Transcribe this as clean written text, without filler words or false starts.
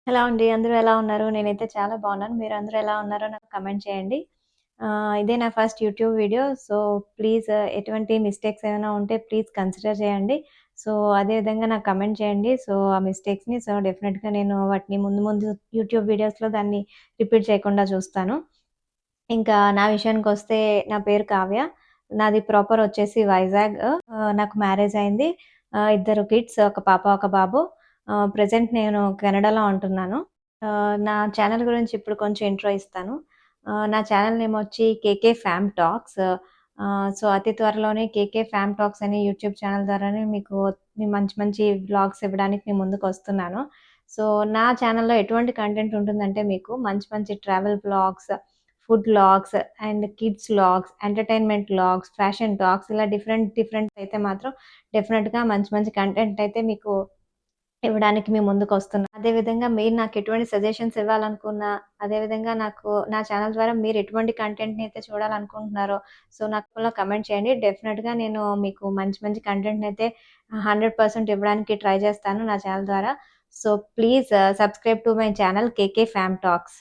Hello అండి. అందరూ ఎలా ఉన్నారు? నేనైతే చాలా బాగున్నాను. మీరందరూ ఎలా ఉన్నారో నాకు కమెంట్ చేయండి. ఇదే నా first YouTube video. So, please ఎటువంటి మిస్టేక్స్ ఏమైనా ఉంటే ప్లీజ్ కన్సిడర్ చేయండి. సో, అదే విధంగా నాకు కమెంట్ చేయండి. సో, ఆ మిస్టేక్స్‌ని డెఫినిట్‌గా నేను వాటిని ముందు ముందు యూట్యూబ్ వీడియోస్‌లో దాన్ని రిపీట్ చేయకుండా చూస్తాను. ఇంకా నా విషయానికొస్తే నా పేరు కావ్య. నాది ప్రాపర్ వచ్చేసి వైజాగ్. నాకు మ్యారేజ్ అయింది. ఇద్దరు కిడ్స్ ఒక పాప, ఒక బాబు. ప్రెజెంట్ నేను కెనడాలో ఉంటున్నాను. నా ఛానెల్ గురించి ఇప్పుడు కొంచెం ఇంట్రో ఇస్తాను. నా ఛానెల్ నేమ్ వచ్చి 'కేకే ఫ్యామ్ టాక్స్'. సో, అతి త్వరలోనే 'కేకే ఫ్యామ్ టాక్స్' అనే యూట్యూబ్ ఛానెల్ ద్వారానే మీకు మంచి మంచి వ్లాగ్స్ ఇవ్వడానికి నేను ముందుకొస్తున్నాను. సో, నా ఛానెల్‌లో ఎటువంటి కంటెంట్ ఉంటుందంటే మీకు మంచి మంచి travel vlogs, food vlogs and kids vlogs, entertainment vlogs, fashion talks ఇలా డిఫరెంట్ డిఫరెంట్ అయితే మాత్రం డెఫినిట్‌గా మంచి మంచి కంటెంట్ అయితే మీకు ఇవ్వడానికి మీ ముందుకొస్తున్నా. అదే విధంగా మీరు నాకు ఎటువంటి సజెషన్స్ ఇవ్వాలనుకున్నా, అదే విధంగా నాకు నా ఛానెల్ ద్వారా మీరు ఎటువంటి కంటెంట్‌ని అయితే చూడాలనుకుంటున్నారో, సో, నాకు కమెంట్ చేయండి. డెఫినిట్‌గా నేను మీకు మంచి మంచి కంటెంట్‌నయితే 100% ఇవ్వడానికి ట్రై చేస్తాను నా ఛానెల్ ద్వారా. So, please subscribe to my channel 'KK fam talks'.